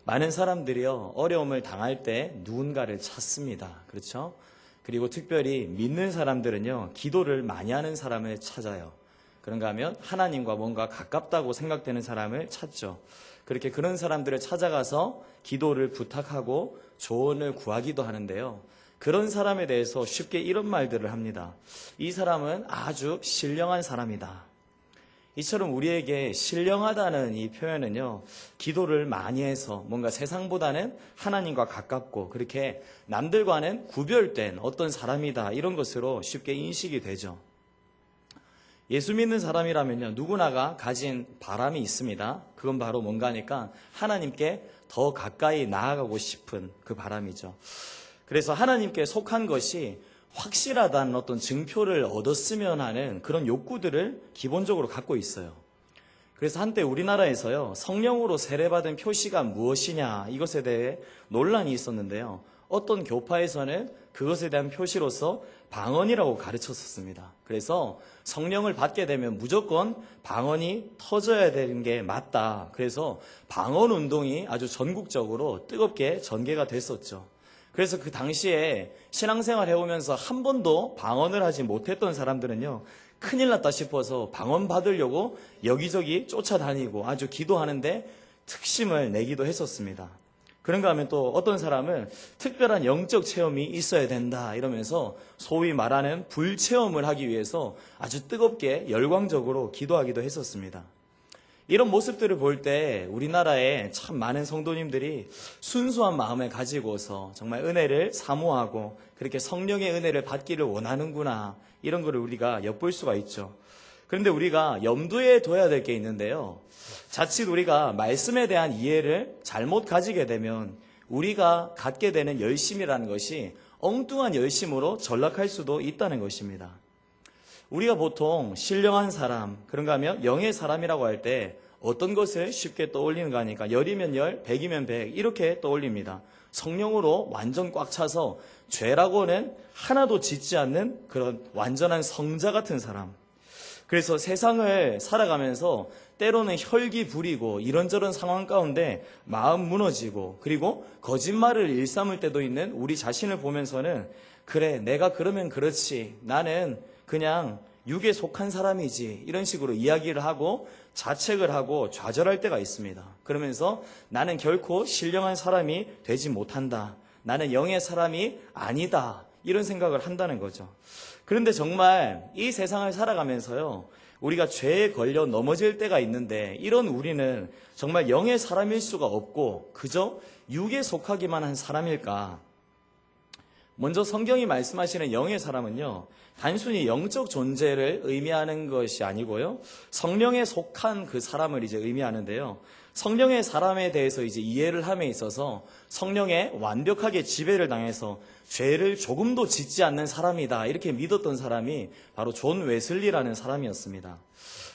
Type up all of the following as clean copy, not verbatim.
많은 사람들이요, 어려움을 당할 때 누군가를 찾습니다. 그렇죠? 그리고 특별히 믿는 사람들은요, 기도를 많이 하는 사람을 찾아요. 그런가 하면 하나님과 뭔가 가깝다고 생각되는 사람을 찾죠. 그렇게 그런 사람들을 찾아가서 기도를 부탁하고 조언을 구하기도 하는데요. 그런 사람에 대해서 쉽게 이런 말들을 합니다. 이 사람은 아주 신령한 사람이다. 이처럼 우리에게 신령하다는 이 표현은요, 기도를 많이 해서 뭔가 세상보다는 하나님과 가깝고 그렇게 남들과는 구별된 어떤 사람이다, 이런 것으로 쉽게 인식이 되죠. 예수 믿는 사람이라면요, 누구나가 가진 바람이 있습니다. 그건 바로 뭔가 하니까 하나님께 더 가까이 나아가고 싶은 그 바람이죠. 그래서 하나님께 속한 것이 확실하다는 어떤 증표를 얻었으면 하는 그런 욕구들을 기본적으로 갖고 있어요. 그래서 한때 우리나라에서요, 성령으로 세례받은 표시가 무엇이냐, 이것에 대해 논란이 있었는데요. 어떤 교파에서는 그것에 대한 표시로서 방언이라고 가르쳤었습니다. 그래서 성령을 받게 되면 무조건 방언이 터져야 되는 게 맞다. 그래서 방언 운동이 아주 전국적으로 뜨겁게 전개가 됐었죠. 그래서 그 당시에 신앙생활 해오면서 한 번도 방언을 하지 못했던 사람들은요, 큰일 났다 싶어서 방언 받으려고 여기저기 쫓아다니고 아주 기도하는데 특심을 내기도 했었습니다. 그런가 하면 또 어떤 사람은 특별한 영적 체험이 있어야 된다 이러면서 소위 말하는 불체험을 하기 위해서 아주 뜨겁게 열광적으로 기도하기도 했었습니다. 이런 모습들을 볼 때 우리나라에 참 많은 성도님들이 순수한 마음을 가지고서 정말 은혜를 사모하고 그렇게 성령의 은혜를 받기를 원하는구나, 이런 거를 우리가 엿볼 수가 있죠. 그런데 우리가 염두에 둬야 될 게 있는데요, 자칫 우리가 말씀에 대한 이해를 잘못 가지게 되면 우리가 갖게 되는 열심이라는 것이 엉뚱한 열심으로 전락할 수도 있다는 것입니다. 우리가 보통 신령한 사람, 그런가 하면 영의 사람이라고 할 때 어떤 것을 쉽게 떠올리는가 하니까 열이면 열, 백이면 백, 이렇게 떠올립니다. 성령으로 완전 꽉 차서 죄라고는 하나도 짓지 않는 그런 완전한 성자 같은 사람. 그래서 세상을 살아가면서 때로는 혈기 부리고 이런저런 상황 가운데 마음 무너지고 그리고 거짓말을 일삼을 때도 있는 우리 자신을 보면서는, 그래, 내가 그러면 그렇지, 나는 그냥 육에 속한 사람이지, 이런 식으로 이야기를 하고 자책을 하고 좌절할 때가 있습니다. 그러면서 나는 결코 신령한 사람이 되지 못한다, 나는 영의 사람이 아니다, 이런 생각을 한다는 거죠. 그런데 정말 이 세상을 살아가면서요, 우리가 죄에 걸려 넘어질 때가 있는데 이런 우리는 정말 영의 사람일 수가 없고 그저 육에 속하기만 한 사람일까? 먼저 성경이 말씀하시는 영의 사람은요, 단순히 영적 존재를 의미하는 것이 아니고요, 성령에 속한 그 사람을 이제 의미하는데요. 성령의 사람에 대해서 이제 이해를 함에 있어서 성령에 완벽하게 지배를 당해서 죄를 조금도 짓지 않는 사람이다, 이렇게 믿었던 사람이 바로 존 웨슬리라는 사람이었습니다.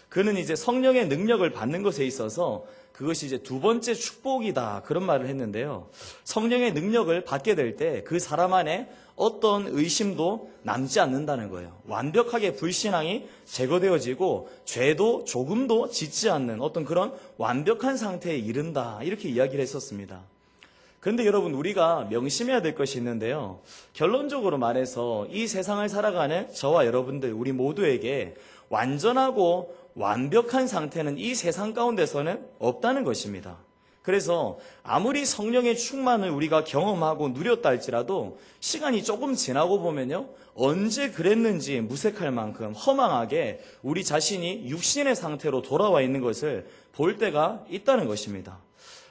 그는 이제 성령의 능력을 받는 것에 있어서 그것이 이제 두 번째 축복이다, 그런 말을 했는데요. 성령의 능력을 받게 될 때 그 사람 안에 어떤 의심도 남지 않는다는 거예요. 완벽하게 불신앙이 제거되어지고 죄도 조금도 짓지 않는 어떤 그런 완벽한 상태에 이른다, 이렇게 이야기를 했었습니다. 그런데 여러분, 우리가 명심해야 될 것이 있는데요, 결론적으로 말해서 이 세상을 살아가는 저와 여러분들, 우리 모두에게 완전하고 완벽한 상태는 이 세상 가운데서는 없다는 것입니다. 그래서 아무리 성령의 충만을 우리가 경험하고 누렸다 할지라도 시간이 조금 지나고 보면요, 언제 그랬는지 무색할 만큼 허망하게 우리 자신이 육신의 상태로 돌아와 있는 것을 볼 때가 있다는 것입니다.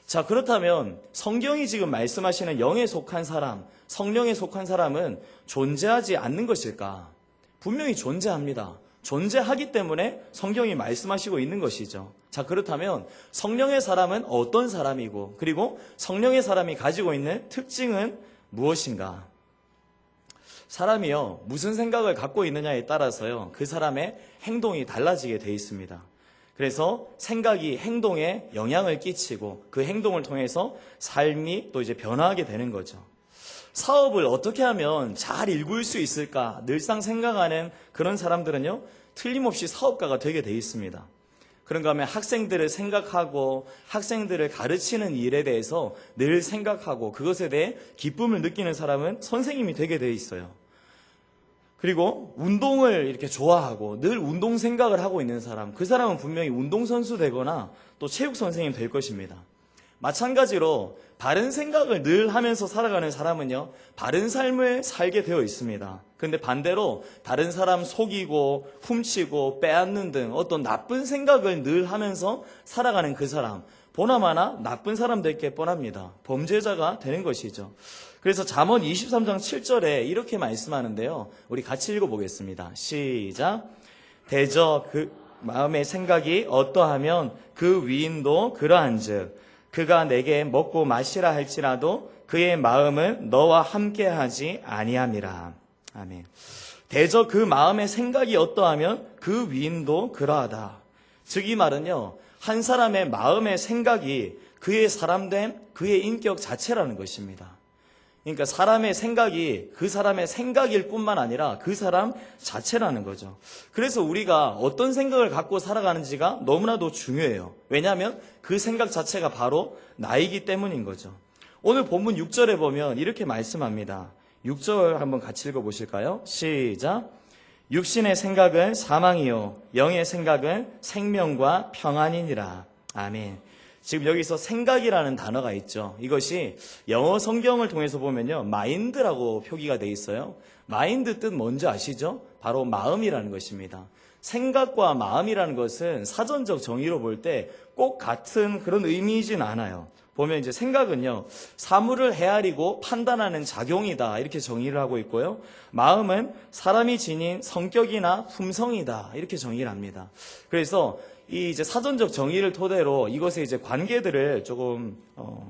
자, 그렇다면 성경이 지금 말씀하시는 영에 속한 사람, 성령에 속한 사람은 존재하지 않는 것일까? 분명히 존재합니다. 존재하기 때문에 성경이 말씀하시고 있는 것이죠. 자, 그렇다면 성령의 사람은 어떤 사람이고, 그리고 성령의 사람이 가지고 있는 특징은 무엇인가? 사람이요, 무슨 생각을 갖고 있느냐에 따라서요, 그 사람의 행동이 달라지게 돼 있습니다. 그래서 생각이 행동에 영향을 끼치고 그 행동을 통해서 삶이 또 이제 변화하게 되는 거죠. 사업을 어떻게 하면 잘 일굴 수 있을까 늘상 생각하는 그런 사람들은요, 틀림없이 사업가가 되게 돼 있습니다. 그런가 하면 학생들을 생각하고 학생들을 가르치는 일에 대해서 늘 생각하고 그것에 대해 기쁨을 느끼는 사람은 선생님이 되게 돼 있어요. 그리고 운동을 이렇게 좋아하고 늘 운동 생각을 하고 있는 사람, 그 사람은 분명히 운동선수 되거나 또 체육선생님 될 것입니다. 마찬가지로 바른 생각을 늘 하면서 살아가는 사람은요, 바른 삶을 살게 되어 있습니다. 근데 반대로 다른 사람 속이고 훔치고 빼앗는 등 어떤 나쁜 생각을 늘 하면서 살아가는 그 사람, 보나마나 나쁜 사람 될 게 뻔합니다. 범죄자가 되는 것이죠. 그래서 잠언 23장 7절에 이렇게 말씀하는데요. 우리 같이 읽어보겠습니다. 시작. 대저 그 마음의 생각이 어떠하면 그 위인도 그러한즉 그가 내게 먹고 마시라 할지라도 그의 마음은 너와 함께하지 아니함이라. 아멘. 대저 그 마음의 생각이 어떠하면 그 위인도 그러하다. 즉 이 말은요, 한 사람의 마음의 생각이 그의 사람됨, 그의 인격 자체라는 것입니다. 그러니까 사람의 생각이 그 사람의 생각일 뿐만 아니라 그 사람 자체라는 거죠. 그래서 우리가 어떤 생각을 갖고 살아가는지가 너무나도 중요해요. 왜냐하면 그 생각 자체가 바로 나이기 때문인 거죠. 오늘 본문 6절에 보면 이렇게 말씀합니다. 6절 한번 같이 읽어보실까요? 시작. 육신의 생각은 사망이요 영의 생각은 생명과 평안이니라. 아멘. 지금 여기서 생각이라는 단어가 있죠. 이것이 영어 성경을 통해서 보면요, 마인드라고 표기가 돼 있어요. 마인드 뜻 뭔지 아시죠? 바로 마음이라는 것입니다. 생각과 마음이라는 것은 사전적 정의로 볼 때 꼭 같은 그런 의미이진 않아요. 보면 이제 생각은요, 사물을 헤아리고 판단하는 작용이다, 이렇게 정의를 하고 있고요. 마음은 사람이 지닌 성격이나 품성이다, 이렇게 정의를 합니다. 그래서 이 이제 사전적 정의를 토대로 이것의 이제 관계들을 조금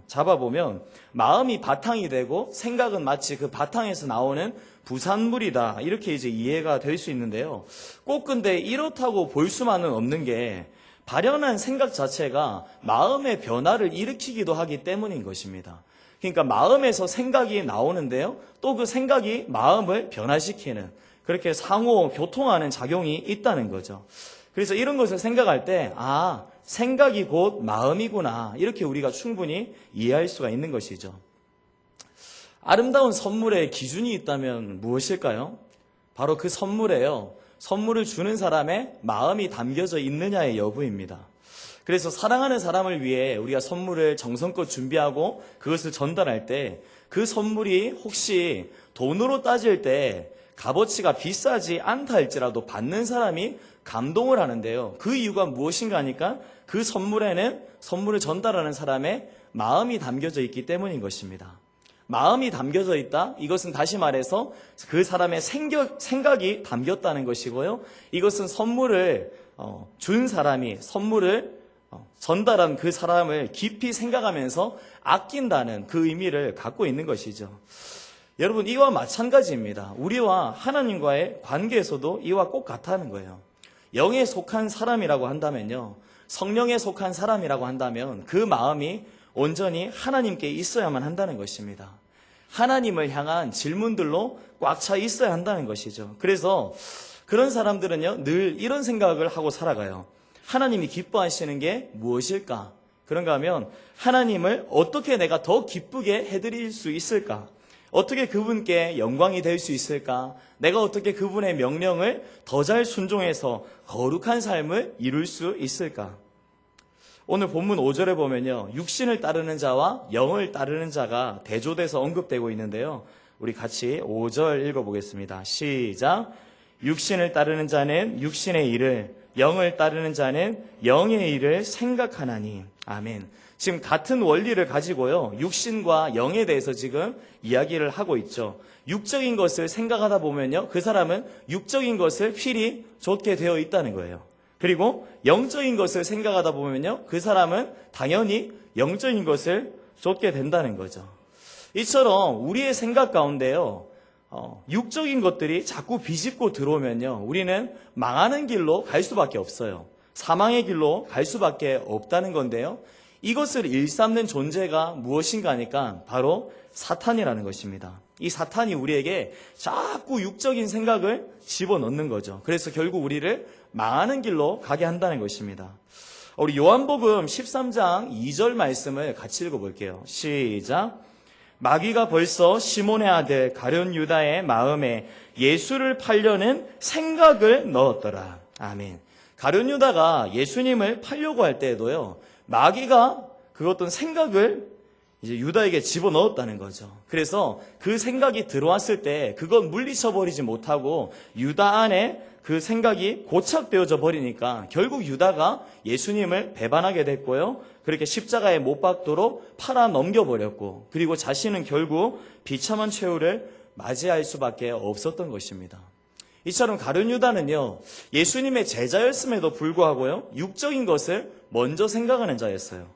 잡아보면, 마음이 바탕이 되고 생각은 마치 그 바탕에서 나오는 부산물이다, 이렇게 이제 이해가 될 수 있는데요. 꼭 근데 이렇다고 볼 수만은 없는 게, 발현한 생각 자체가 마음의 변화를 일으키기도 하기 때문인 것입니다. 그러니까 마음에서 생각이 나오는데요, 또 그 생각이 마음을 변화시키는, 그렇게 상호 교통하는 작용이 있다는 거죠. 그래서 이런 것을 생각할 때, 아, 생각이 곧 마음이구나, 이렇게 우리가 충분히 이해할 수가 있는 것이죠. 아름다운 선물의 기준이 있다면 무엇일까요? 바로 그 선물에요, 선물을 주는 사람의 마음이 담겨져 있느냐의 여부입니다. 그래서 사랑하는 사람을 위해 우리가 선물을 정성껏 준비하고 그것을 전달할 때, 그 선물이 혹시 돈으로 따질 때 값어치가 비싸지 않다 할지라도 받는 사람이 감동을 하는데요. 그 이유가 무엇인가 하니까 그 선물에는 선물을 전달하는 사람의 마음이 담겨져 있기 때문인 것입니다. 마음이 담겨져 있다? 이것은 다시 말해서 그 사람의 생각이 담겼다는 것이고요. 이것은 선물을 준 사람이 선물을 전달한 그 사람을 깊이 생각하면서 아낀다는 그 의미를 갖고 있는 것이죠. 여러분, 이와 마찬가지입니다. 우리와 하나님과의 관계에서도 이와 꼭 같다는 거예요. 영에 속한 사람이라고 한다면요, 성령에 속한 사람이라고 한다면 그 마음이 온전히 하나님께 있어야만 한다는 것입니다. 하나님을 향한 질문들로 꽉 차 있어야 한다는 것이죠. 그래서 그런 사람들은요, 늘 이런 생각을 하고 살아가요. 하나님이 기뻐하시는 게 무엇일까? 그런가 하면 하나님을 어떻게 내가 더 기쁘게 해드릴 수 있을까? 어떻게 그분께 영광이 될 수 있을까? 내가 어떻게 그분의 명령을 더 잘 순종해서 거룩한 삶을 이룰 수 있을까? 오늘 본문 5절에 보면요, 육신을 따르는 자와 영을 따르는 자가 대조돼서 언급되고 있는데요. 우리 같이 5절 읽어보겠습니다. 시작. 육신을 따르는 자는 육신의 일을, 영을 따르는 자는 영의 일을 생각하나니. 아멘. 지금 같은 원리를 가지고요, 육신과 영에 대해서 지금 이야기를 하고 있죠. 육적인 것을 생각하다 보면요, 그 사람은 육적인 것을 필히 좇게 되어 있다는 거예요. 그리고 영적인 것을 생각하다 보면요, 그 사람은 당연히 영적인 것을 좇게 된다는 거죠. 이처럼 우리의 생각 가운데요, 육적인 것들이 자꾸 비집고 들어오면요, 우리는 망하는 길로 갈 수밖에 없어요. 사망의 길로 갈 수밖에 없다는 건데요. 이것을 일삼는 존재가 무엇인가 하니까 바로 사탄이라는 것입니다. 이 사탄이 우리에게 자꾸 육적인 생각을 집어넣는 거죠. 그래서 결국 우리를 망하는 길로 가게 한다는 것입니다. 우리 요한복음 13장 2절 말씀을 같이 읽어볼게요. 시작. 마귀가 벌써 시몬의 아들 가룟 유다의 마음에 예수를 팔려는 생각을 넣었더라. 아멘. 가룟 유다가 예수님을 팔려고 할 때에도요, 마귀가 그 어떤 생각을 이제 유다에게 집어넣었다는 거죠. 그래서 그 생각이 들어왔을 때 그건 물리쳐버리지 못하고 유다 안에 그 생각이 고착되어져 버리니까 결국 유다가 예수님을 배반하게 됐고요. 그렇게 십자가에 못 박도록 팔아 넘겨버렸고, 그리고 자신은 결국 비참한 최후를 맞이할 수밖에 없었던 것입니다. 이처럼 가룟 유다는요, 예수님의 제자였음에도 불구하고요, 육적인 것을 먼저 생각하는 자였어요.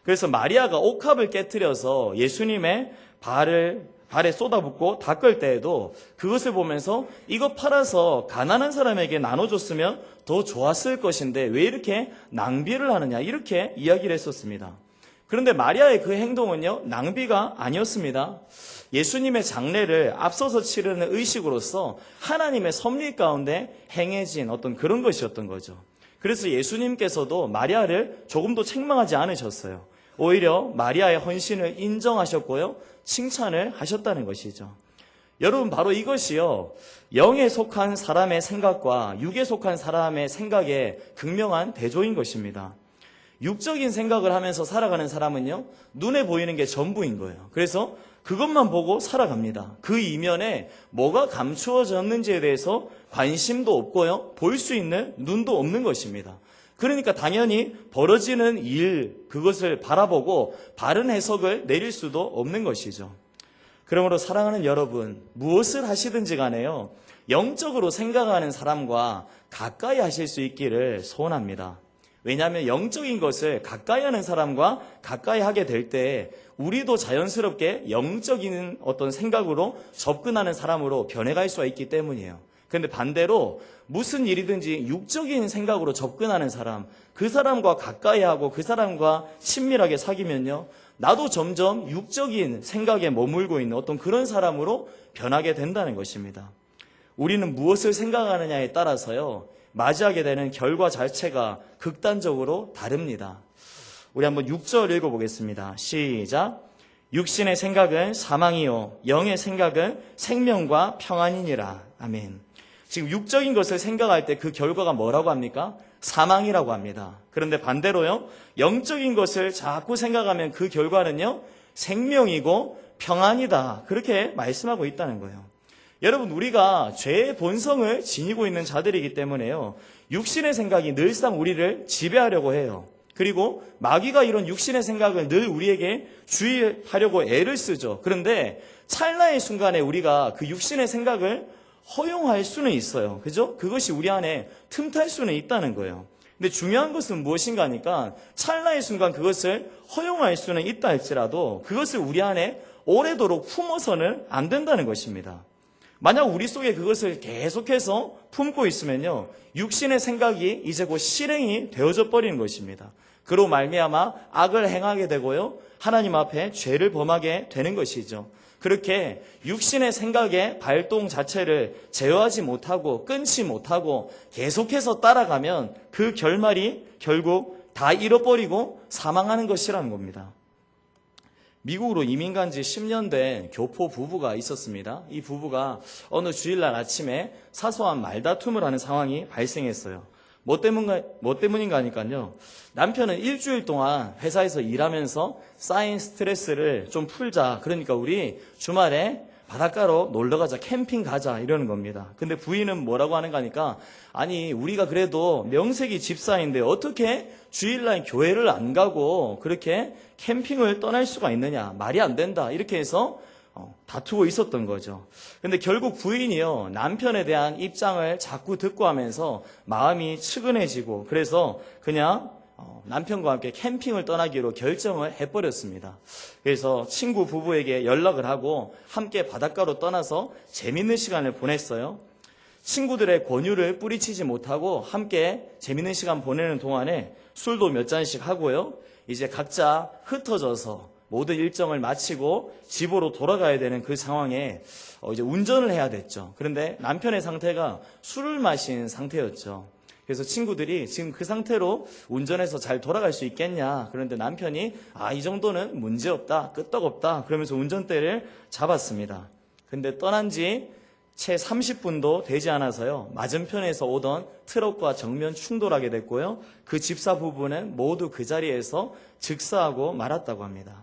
그래서 마리아가 옥합을 깨트려서 예수님의 발에 쏟아붓고 닦을 때에도 그것을 보면서 이거 팔아서 가난한 사람에게 나눠줬으면 더 좋았을 것인데 왜 이렇게 낭비를 하느냐, 이렇게 이야기를 했었습니다. 그런데 마리아의 그 행동은요, 낭비가 아니었습니다. 예수님의 장례를 앞서서 치르는 의식으로서 하나님의 섭리 가운데 행해진 어떤 그런 것이었던 거죠. 그래서 예수님께서도 마리아를 조금도 책망하지 않으셨어요. 오히려 마리아의 헌신을 인정하셨고요, 칭찬을 하셨다는 것이죠. 여러분, 바로 이것이요, 영에 속한 사람의 생각과 육에 속한 사람의 생각의 극명한 대조인 것입니다. 육적인 생각을 하면서 살아가는 사람은요, 눈에 보이는 게 전부인 거예요. 그래서 그것만 보고 살아갑니다. 그 이면에 뭐가 감추어졌는지에 대해서 관심도 없고요, 볼 수 있는 눈도 없는 것입니다. 그러니까 당연히 벌어지는 일, 그것을 바라보고 바른 해석을 내릴 수도 없는 것이죠. 그러므로 사랑하는 여러분, 무엇을 하시든지 간에요, 영적으로 생각하는 사람과 가까이 하실 수 있기를 소원합니다. 왜냐하면 영적인 것을 가까이 하는 사람과 가까이 하게 될 때 우리도 자연스럽게 영적인 어떤 생각으로 접근하는 사람으로 변해갈 수가 있기 때문이에요. 그런데 반대로 무슨 일이든지 육적인 생각으로 접근하는 사람, 그 사람과 가까이 하고 그 사람과 친밀하게 사귀면요, 나도 점점 육적인 생각에 머물고 있는 어떤 그런 사람으로 변하게 된다는 것입니다. 우리는 무엇을 생각하느냐에 따라서요, 맞이하게 되는 결과 자체가 극단적으로 다릅니다. 우리 한번 6절 읽어보겠습니다. 시작. 육신의 생각은 사망이요 영의 생각은 생명과 평안이니라. 아멘. 지금 육적인 것을 생각할 때 그 결과가 뭐라고 합니까? 사망이라고 합니다. 그런데 반대로요, 영적인 것을 자꾸 생각하면 그 결과는요, 생명이고 평안이다. 그렇게 말씀하고 있다는 거예요. 여러분, 우리가 죄의 본성을 지니고 있는 자들이기 때문에요, 육신의 생각이 늘상 우리를 지배하려고 해요. 그리고 마귀가 이런 육신의 생각을 늘 우리에게 주의하려고 애를 쓰죠. 그런데 찰나의 순간에 우리가 그 육신의 생각을 허용할 수는 있어요. 그죠? 그것이 우리 안에 틈탈 수는 있다는 거예요. 근데 중요한 것은 무엇인가 하니까 찰나의 순간 그것을 허용할 수는 있다 할지라도 그것을 우리 안에 오래도록 품어서는 안 된다는 것입니다. 만약 우리 속에 그것을 계속해서 품고 있으면요, 육신의 생각이 이제 곧 실행이 되어져 버리는 것입니다. 그로 말미암아 악을 행하게 되고요, 하나님 앞에 죄를 범하게 되는 것이죠. 그렇게 육신의 생각의 발동 자체를 제어하지 못하고 끊지 못하고 계속해서 따라가면 그 결말이 결국 다 잃어버리고 사망하는 것이라는 겁니다. 미국으로 이민 간 지 10년 된 교포 부부가 있었습니다. 이 부부가 어느 주일날 아침에 사소한 말다툼을 하는 상황이 발생했어요. 뭐 때문인가 하니까요, 남편은 일주일 동안 회사에서 일하면서 쌓인 스트레스를 좀 풀자, 그러니까 우리 주말에 바닷가로 놀러 가자, 캠핑 가자, 이러는 겁니다. 근데 부인은 뭐라고 하는가 하니까, 아니 우리가 그래도 명색이 집사인데 어떻게 주일날 교회를 안 가고 그렇게 캠핑을 떠날 수가 있느냐, 말이 안 된다, 이렇게 해서 다투고 있었던 거죠. 근데 결국 부인이요, 남편에 대한 입장을 자꾸 듣고 하면서 마음이 측은해지고, 그래서 그냥 남편과 함께 캠핑을 떠나기로 결정을 해버렸습니다. 그래서 친구 부부에게 연락을 하고 함께 바닷가로 떠나서 재밌는 시간을 보냈어요. 친구들의 권유를 뿌리치지 못하고 함께 재밌는 시간 보내는 동안에 술도 몇 잔씩 하고요, 이제 각자 흩어져서 모든 일정을 마치고 집으로 돌아가야 되는 그 상황에 이제 운전을 해야 됐죠. 그런데 남편의 상태가 술을 마신 상태였죠. 그래서 친구들이 지금 그 상태로 운전해서 잘 돌아갈 수 있겠냐. 그런데 남편이 이 정도는 문제없다, 끄떡없다 그러면서 운전대를 잡았습니다. 근데 떠난 지 채 30분도 되지 않아서요, 맞은편에서 오던 트럭과 정면 충돌하게 됐고요, 그 집사 부부는 모두 그 자리에서 즉사하고 말았다고 합니다.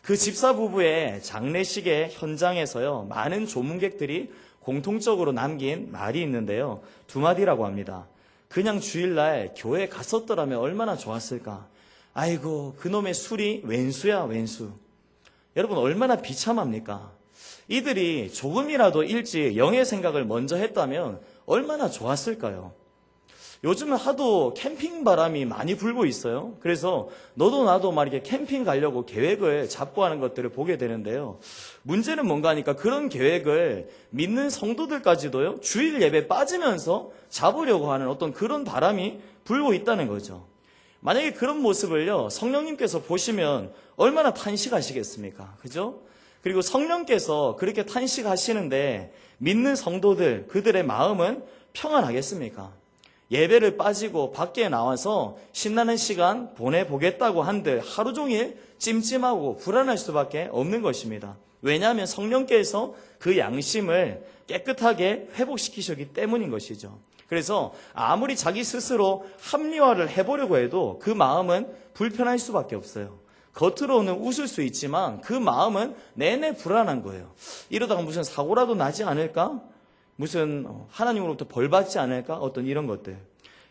그 집사 부부의 장례식의 현장에서요, 많은 조문객들이 공통적으로 남긴 말이 있는데요, 두 마디라고 합니다. 그냥 주일날 교회에 갔었더라면 얼마나 좋았을까. 아이고, 그놈의 술이 웬수야, 웬수. 여러분, 얼마나 비참합니까? 이들이 조금이라도 일찍 영의 생각을 먼저 했다면 얼마나 좋았을까요? 요즘은 하도 캠핑 바람이 많이 불고 있어요. 그래서 너도 나도 막 이렇게 캠핑 가려고 계획을 잡고 하는 것들을 보게 되는데요. 문제는 뭔가 하니까 그런 계획을 믿는 성도들까지도요, 주일 예배 빠지면서 잡으려고 하는 어떤 그런 바람이 불고 있다는 거죠. 만약에 그런 모습을요, 성령님께서 보시면 얼마나 탄식하시겠습니까? 그죠? 그리고 성령께서 그렇게 탄식하시는데 믿는 성도들, 그들의 마음은 평안하겠습니까? 예배를 빠지고 밖에 나와서 신나는 시간 보내보겠다고 한들 하루 종일 찜찜하고 불안할 수밖에 없는 것입니다. 왜냐하면 성령께서 그 양심을 깨끗하게 회복시키셨기 때문인 것이죠. 그래서 아무리 자기 스스로 합리화를 해보려고 해도 그 마음은 불편할 수밖에 없어요. 겉으로는 웃을 수 있지만 그 마음은 내내 불안한 거예요. 이러다가 무슨 사고라도 나지 않을까? 무슨 하나님으로부터 벌 받지 않을까? 어떤 이런 것들.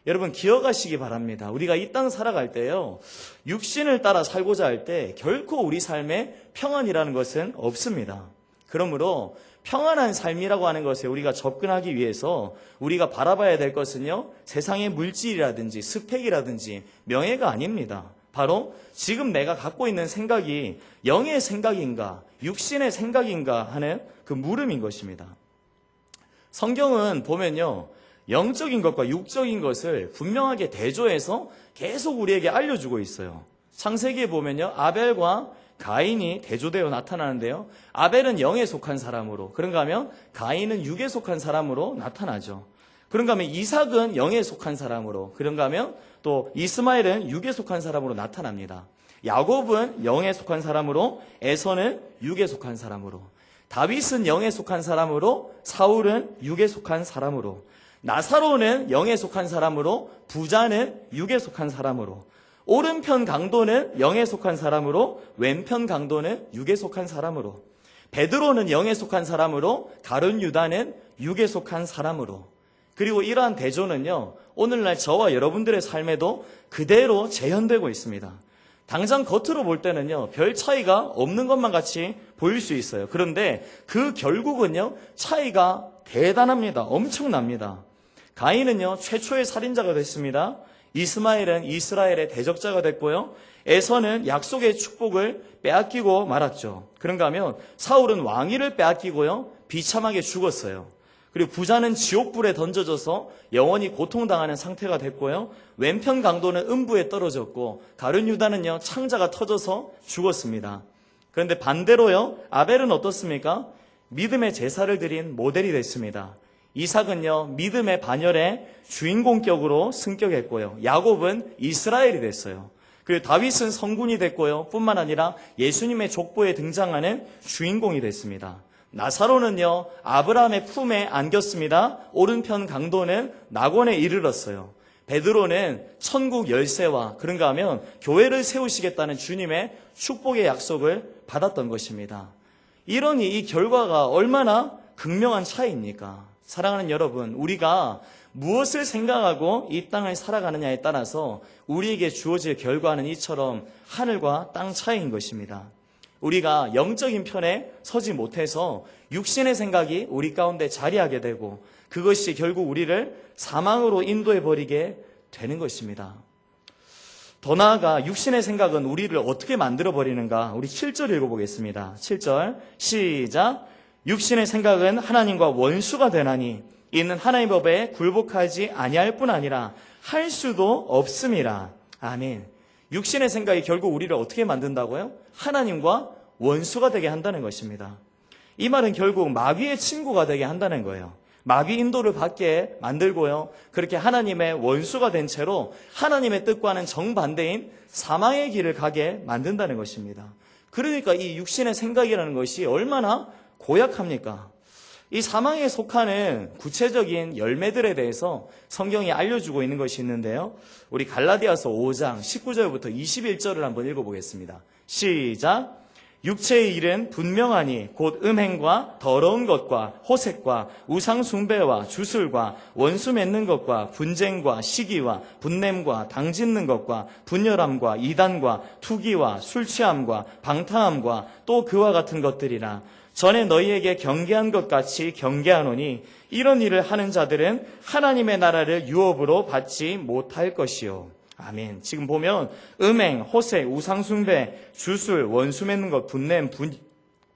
여러분, 기억하시기 바랍니다. 우리가 이 땅 살아갈 때요, 육신을 따라 살고자 할 때 결코 우리 삶에 평안이라는 것은 없습니다. 그러므로 평안한 삶이라고 하는 것에 우리가 접근하기 위해서 우리가 바라봐야 될 것은요, 세상의 물질이라든지 스펙이라든지 명예가 아닙니다. 바로 지금 내가 갖고 있는 생각이 영의 생각인가 육신의 생각인가 하는 그 물음인 것입니다. 성경은 보면요, 영적인 것과 육적인 것을 분명하게 대조해서 계속 우리에게 알려주고 있어요. 창세기에 보면요, 아벨과 가인이 대조되어 나타나는데요, 아벨은 영에 속한 사람으로, 그런가 하면 가인은 육에 속한 사람으로 나타나죠. 그런가 하면 이삭은 영에 속한 사람으로, 그런가 하면 또 이스마엘은 육에 속한 사람으로 나타납니다. 야곱은 영에 속한 사람으로, 에서는 육에 속한 사람으로, 다윗은 영에 속한 사람으로, 사울은 육에 속한 사람으로, 나사로는 영에 속한 사람으로, 부자는 육에 속한 사람으로, 오른편 강도는 영에 속한 사람으로, 왼편 강도는 육에 속한 사람으로, 베드로는 영에 속한 사람으로, 가룟 유다는 육에 속한 사람으로. 그리고 이러한 대조는요, 오늘날 저와 여러분들의 삶에도 그대로 재현되고 있습니다. 당장 겉으로 볼 때는요, 별 차이가 없는 것만 같이 보일 수 있어요. 그런데 그 결국은요, 차이가 대단합니다. 엄청납니다. 가인은요, 최초의 살인자가 됐습니다. 이스마엘은 이스라엘의 대적자가 됐고요, 에서는 약속의 축복을 빼앗기고 말았죠. 그런가 하면 사울은 왕위를 빼앗기고요, 비참하게 죽었어요. 그리고 부자는 지옥불에 던져져서 영원히 고통당하는 상태가 됐고요, 왼편 강도는 음부에 떨어졌고, 가룟 유다는요, 창자가 터져서 죽었습니다. 그런데 반대로요, 아벨은 어떻습니까? 믿음의 제사를 드린 모델이 됐습니다. 이삭은요, 믿음의 반열의 주인공격으로 승격했고요, 야곱은 이스라엘이 됐어요. 그리고 다윗은 성군이 됐고요, 뿐만 아니라 예수님의 족보에 등장하는 주인공이 됐습니다. 나사로는요, 아브라함의 품에 안겼습니다. 오른편 강도는 낙원에 이르렀어요. 베드로는 천국 열쇠와, 그런가 하면 교회를 세우시겠다는 주님의 축복의 약속을 받았던 것입니다. 이러니 이 결과가 얼마나 극명한 차이입니까? 사랑하는 여러분, 우리가 무엇을 생각하고 이 땅을 살아가느냐에 따라서 우리에게 주어질 결과는 이처럼 하늘과 땅 차이인 것입니다. 우리가 영적인 편에 서지 못해서 육신의 생각이 우리 가운데 자리하게 되고, 그것이 결국 우리를 사망으로 인도해버리게 되는 것입니다. 더 나아가 육신의 생각은 우리를 어떻게 만들어버리는가? 우리 7절 읽어보겠습니다. 7절 시작. 육신의 생각은 하나님과 원수가 되나니 이는 하나님의 법에 굴복하지 아니할 뿐 아니라 할 수도 없음이라. 아멘. 육신의 생각이 결국 우리를 어떻게 만든다고요? 하나님과 원수가 되게 한다는 것입니다. 이 말은 결국 마귀의 친구가 되게 한다는 거예요. 마귀 인도를 받게 만들고요. 그렇게 하나님의 원수가 된 채로 하나님의 뜻과는 정반대인 사망의 길을 가게 만든다는 것입니다. 그러니까 이 육신의 생각이라는 것이 얼마나 고약합니까? 이 사망에 속하는 구체적인 열매들에 대해서 성경이 알려주고 있는 것이 있는데요. 우리 갈라디아서 5장 19절부터 21절을 한번 읽어보겠습니다. 시작! 육체의 일은 분명하니 곧 음행과 더러운 것과 호색과 우상 숭배와 주술과 원수 맺는 것과 분쟁과 시기와 분냄과 당짓는 것과 분열함과 이단과 투기와 술 취함과 방탕함과 또 그와 같은 것들이라. 전에 너희에게 경계한 것 같이 경계하노니 이런 일을 하는 자들은 하나님의 나라를 유업으로 받지 못할 것이요. 아멘. 지금 보면 음행, 호색, 우상숭배, 주술, 원수 맺는 것, 분냄,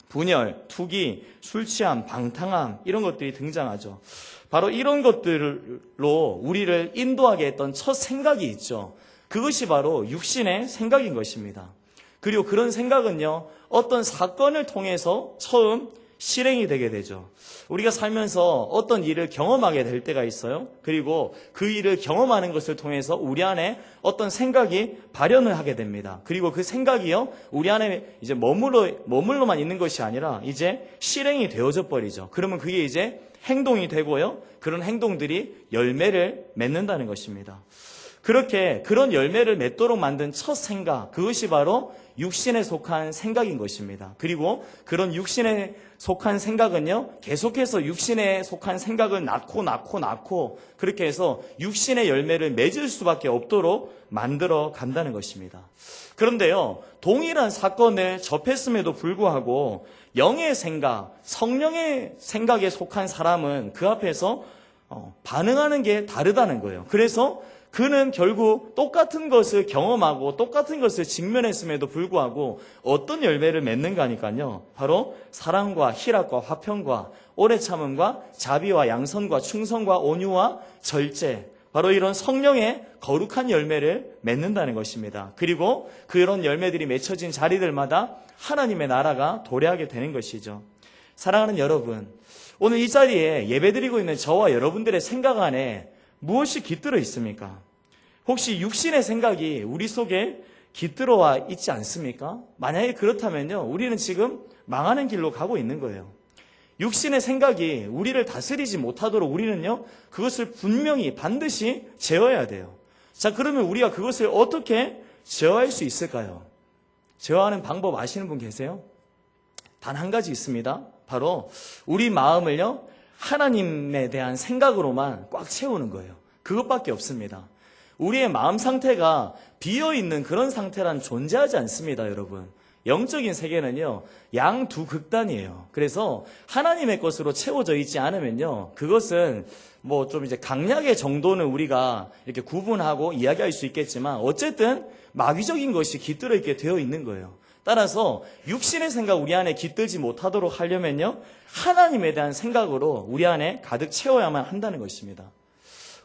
분열, 투기, 술 취함, 방탕함 이런 것들이 등장하죠. 바로 이런 것들로 우리를 인도하게 했던 첫 생각이 있죠. 그것이 바로 육신의 생각인 것입니다. 그리고 그런 생각은요, 어떤 사건을 통해서 처음 실행이 되게 되죠. 우리가 살면서 어떤 일을 경험하게 될 때가 있어요. 그리고 그 일을 경험하는 것을 통해서 우리 안에 어떤 생각이 발현을 하게 됩니다. 그리고 그 생각이요, 우리 안에 이제 머물러만 있는 것이 아니라 이제 실행이 되어져 버리죠. 그러면 그게 이제 행동이 되고요. 그런 행동들이 열매를 맺는다는 것입니다. 그렇게 그런 열매를 맺도록 만든 첫 생각, 그것이 바로 육신에 속한 생각인 것입니다. 그리고 그런 육신에 속한 생각은요, 계속해서 육신에 속한 생각을 낳고 그렇게 해서 육신의 열매를 맺을 수밖에 없도록 만들어 간다는 것입니다. 그런데요, 동일한 사건을 접했음에도 불구하고 영의 생각, 성령의 생각에 속한 사람은 그 앞에서 반응하는 게 다르다는 거예요. 그래서 그는 결국 똑같은 것을 경험하고 똑같은 것을 직면했음에도 불구하고 어떤 열매를 맺는가니까요. 바로 사랑과 희락과 화평과 오래 참음과 자비와 양선과 충성과 온유와 절제, 바로 이런 성령의 거룩한 열매를 맺는다는 것입니다. 그리고 그런 열매들이 맺혀진 자리들마다 하나님의 나라가 도래하게 되는 것이죠. 사랑하는 여러분, 오늘 이 자리에 예배드리고 있는 저와 여러분들의 생각 안에 무엇이 깃들어 있습니까? 혹시 육신의 생각이 우리 속에 깃들어와 있지 않습니까? 만약에 그렇다면요, 우리는 지금 망하는 길로 가고 있는 거예요. 육신의 생각이 우리를 다스리지 못하도록 우리는요, 그것을 분명히 반드시 제어해야 돼요. 자, 그러면 우리가 그것을 어떻게 제어할 수 있을까요? 제어하는 방법 아시는 분 계세요? 단 한 가지 있습니다. 바로 우리 마음을요, 하나님에 대한 생각으로만 꽉 채우는 거예요. 그것밖에 없습니다. 우리의 마음 상태가 비어있는 그런 상태란 존재하지 않습니다, 여러분. 영적인 세계는요, 양 두 극단이에요. 그래서 하나님의 것으로 채워져 있지 않으면요, 그것은 뭐 좀 이제 강약의 정도는 우리가 이렇게 구분하고 이야기할 수 있겠지만 어쨌든 마귀적인 것이 깃들어 있게 되어 있는 거예요. 따라서 육신의 생각 우리 안에 깃들지 못하도록 하려면요, 하나님에 대한 생각으로 우리 안에 가득 채워야만 한다는 것입니다.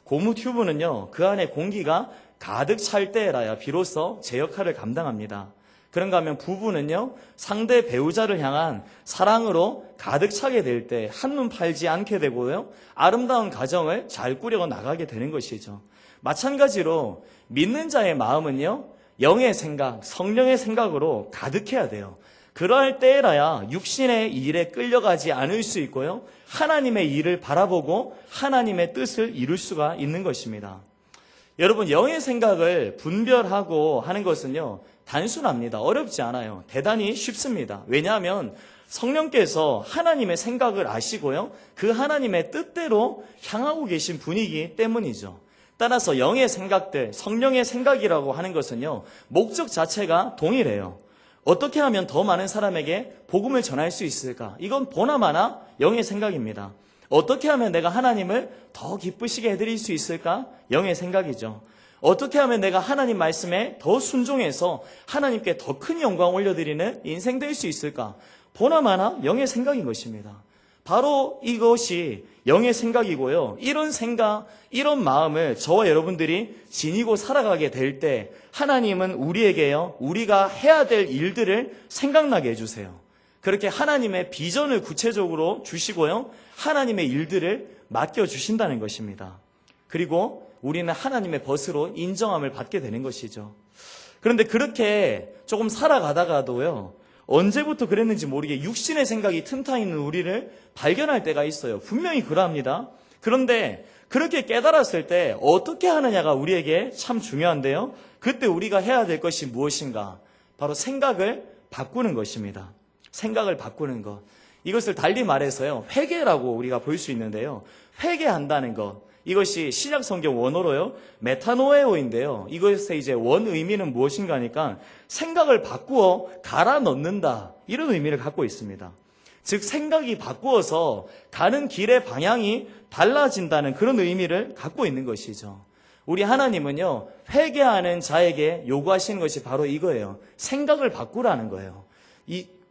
고무 튜브는요, 그 안에 공기가 가득 찰 때라야 비로소 제 역할을 감당합니다. 그런가 하면 부부는요, 상대 배우자를 향한 사랑으로 가득 차게 될 때 한눈 팔지 않게 되고요, 아름다운 가정을 잘 꾸려 나가게 되는 것이죠. 마찬가지로 믿는 자의 마음은요, 영의 생각, 성령의 생각으로 가득해야 돼요. 그럴 때라야 육신의 일에 끌려가지 않을 수 있고요, 하나님의 일을 바라보고 하나님의 뜻을 이룰 수가 있는 것입니다. 여러분, 영의 생각을 분별하고 하는 것은요, 단순합니다. 어렵지 않아요. 대단히 쉽습니다. 왜냐하면 성령께서 하나님의 생각을 아시고요, 그 하나님의 뜻대로 향하고 계신 분이기 때문이죠. 따라서 영의 생각들, 성령의 생각이라고 하는 것은요, 목적 자체가 동일해요. 어떻게 하면 더 많은 사람에게 복음을 전할 수 있을까? 이건 보나마나 영의 생각입니다. 어떻게 하면 내가 하나님을 더 기쁘시게 해드릴 수 있을까? 영의 생각이죠. 어떻게 하면 내가 하나님 말씀에 더 순종해서 하나님께 더 큰 영광 올려드리는 인생 될 수 있을까? 보나마나 영의 생각인 것입니다. 바로 이것이 영의 생각이고요. 이런 생각, 이런 마음을 저와 여러분들이 지니고 살아가게 될 때 하나님은 우리에게요, 우리가 해야 될 일들을 생각나게 해주세요. 그렇게 하나님의 비전을 구체적으로 주시고요, 하나님의 일들을 맡겨주신다는 것입니다. 그리고 우리는 하나님의 벗으로 인정함을 받게 되는 것이죠. 그런데 그렇게 조금 살아가다가도요, 언제부터 그랬는지 모르게 육신의 생각이 틈타 있는 우리를 발견할 때가 있어요. 분명히 그러합니다. 그런데 그렇게 깨달았을 때 어떻게 하느냐가 우리에게 참 중요한데요. 그때 우리가 해야 될 것이 무엇인가? 바로 생각을 바꾸는 것입니다. 생각을 바꾸는 것. 이것을 달리 말해서요, 회개라고 우리가 볼 수 있는데요. 회개한다는 것. 이것이 신약 성경 원어로요, 메타노에오인데요. 이것의 이제 원 의미는 무엇인가 하니까 생각을 바꾸어 갈아 넣는다, 이런 의미를 갖고 있습니다. 즉 생각이 바꾸어서 가는 길의 방향이 달라진다는 그런 의미를 갖고 있는 것이죠. 우리 하나님은요, 회개하는 자에게 요구하시는 것이 바로 이거예요. 생각을 바꾸라는 거예요.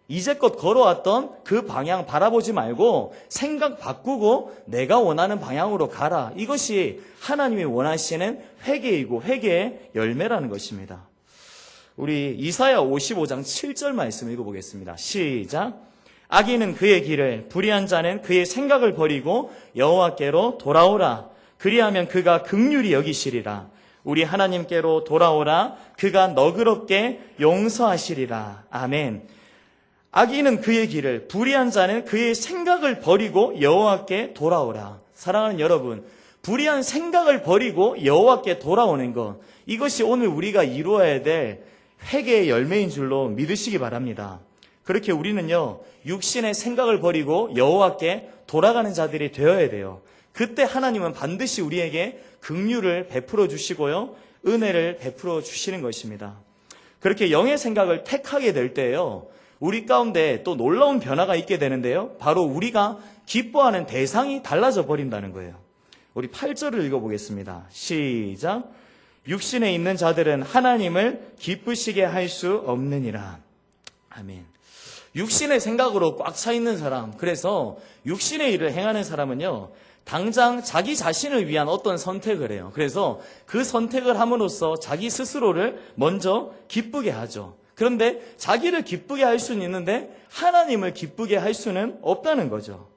이제껏 걸어왔던 그 방향 바라보지 말고 생각 바꾸고 내가 원하는 방향으로 가라. 이것이 하나님이 원하시는 회개이고 회개의 열매라는 것입니다. 우리 이사야 55장 7절 말씀 읽어보겠습니다. 시작. 악인은 그의 길을, 불의한 자는 그의 생각을 버리고 여호와께로 돌아오라. 그리하면 그가 긍휼히 여기시리라. 우리 하나님께로 돌아오라. 그가 너그럽게 용서하시리라. 아멘. 악인은 그의 길을, 불의한 자는 그의 생각을 버리고 여호와께 돌아오라. 사랑하는 여러분, 불의한 생각을 버리고 여호와께 돌아오는 것, 이것이 오늘 우리가 이루어야 될 회개의 열매인 줄로 믿으시기 바랍니다. 그렇게 우리는요, 육신의 생각을 버리고 여호와께 돌아가는 자들이 되어야 돼요. 그때 하나님은 반드시 우리에게 긍휼을 베풀어 주시고요, 은혜를 베풀어 주시는 것입니다. 그렇게 영의 생각을 택하게 될 때요, 우리 가운데 또 놀라운 변화가 있게 되는데요, 바로 우리가 기뻐하는 대상이 달라져 버린다는 거예요. 우리 8절을 읽어보겠습니다. 시작. 육신에 있는 자들은 하나님을 기쁘시게 할 수 없느니라. 아멘. 육신의 생각으로 꽉 차 있는 사람, 그래서 육신의 일을 행하는 사람은요, 당장 자기 자신을 위한 어떤 선택을 해요. 그래서 그 선택을 함으로써 자기 스스로를 먼저 기쁘게 하죠. 그런데 자기를 기쁘게 할 수는 있는데 하나님을 기쁘게 할 수는 없다는 거죠.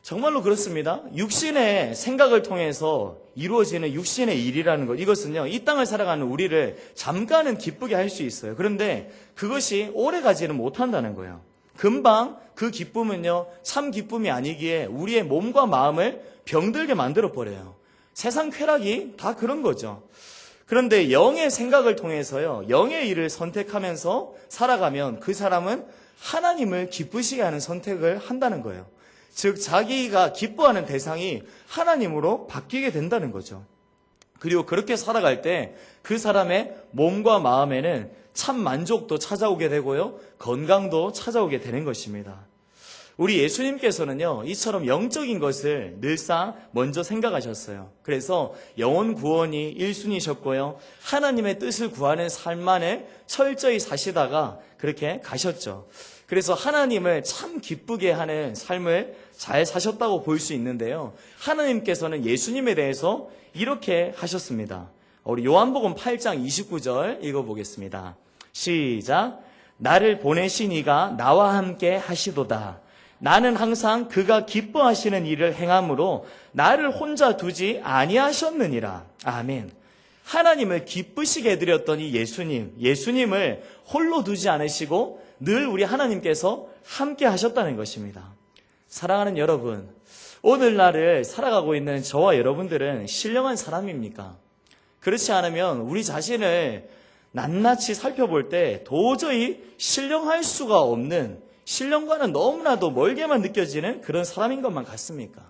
정말로 그렇습니다. 육신의 생각을 통해서 이루어지는 육신의 일이라는 것, 이것은요, 이 땅을 살아가는 우리를 잠깐은 기쁘게 할 수 있어요. 그런데 그것이 오래 가지는 못한다는 거예요. 금방 그 기쁨은요, 참 기쁨이 아니기에 우리의 몸과 마음을 병들게 만들어버려요. 세상 쾌락이 다 그런 거죠. 그런데 영의 생각을 통해서요, 영의 일을 선택하면서 살아가면 그 사람은 하나님을 기쁘시게 하는 선택을 한다는 거예요. 즉 자기가 기뻐하는 대상이 하나님으로 바뀌게 된다는 거죠. 그리고 그렇게 살아갈 때 그 사람의 몸과 마음에는 참 만족도 찾아오게 되고요, 건강도 찾아오게 되는 것입니다. 우리 예수님께서는요, 이처럼 영적인 것을 늘상 먼저 생각하셨어요. 그래서 영혼 구원이 1순위셨고요, 하나님의 뜻을 구하는 삶만을 철저히 사시다가 그렇게 가셨죠. 그래서 하나님을 참 기쁘게 하는 삶을 잘 사셨다고 볼 수 있는데요, 하나님께서는 예수님에 대해서 이렇게 하셨습니다. 우리 요한복음 8장 29절 읽어보겠습니다. 시작. 나를 보내신 이가 나와 함께 하시도다. 나는 항상 그가 기뻐하시는 일을 행함으로 나를 혼자 두지 아니하셨느니라. 아멘. 하나님을 기쁘시게 해드렸던 이 예수님을 홀로 두지 않으시고 늘 우리 하나님께서 함께 하셨다는 것입니다. 사랑하는 여러분, 오늘날을 살아가고 있는 저와 여러분들은 신령한 사람입니까? 그렇지 않으면 우리 자신을 낱낱이 살펴볼 때 도저히 신령할 수가 없는, 신령과는 너무나도 멀게만 느껴지는 그런 사람인 것만 같습니까?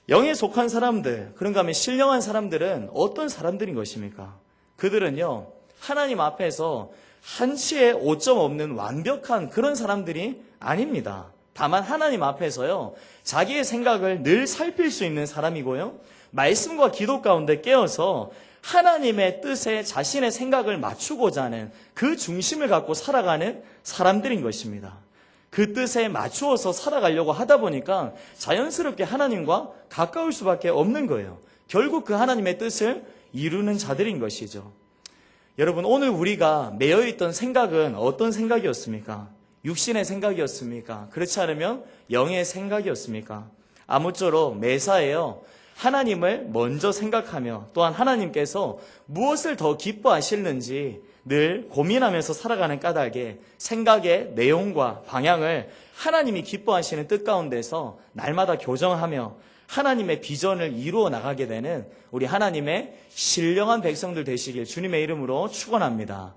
영에 속한 사람들, 그런가 하면 신령한 사람들은 어떤 사람들인 것입니까? 그들은요, 하나님 앞에서 한치의 오점 없는 완벽한 그런 사람들이 아닙니다. 다만 하나님 앞에서요, 자기의 생각을 늘 살필 수 있는 사람이고요, 말씀과 기도 가운데 깨어서 하나님의 뜻에 자신의 생각을 맞추고자 하는 그 중심을 갖고 살아가는 사람들인 것입니다. 그 뜻에 맞추어서 살아가려고 하다 보니까 자연스럽게 하나님과 가까울 수밖에 없는 거예요. 결국 그 하나님의 뜻을 이루는 자들인 것이죠. 여러분, 오늘 우리가 매여있던 생각은 어떤 생각이었습니까? 육신의 생각이었습니까? 그렇지 않으면 영의 생각이었습니까? 아무쪼록 매사에요, 하나님을 먼저 생각하며 또한 하나님께서 무엇을 더 기뻐하시는지 늘 고민하면서 살아가는 까닭에 생각의 내용과 방향을 하나님이 기뻐하시는 뜻 가운데서 날마다 교정하며 하나님의 비전을 이루어 나가게 되는 우리 하나님의 신령한 백성들 되시길 주님의 이름으로 축원합니다.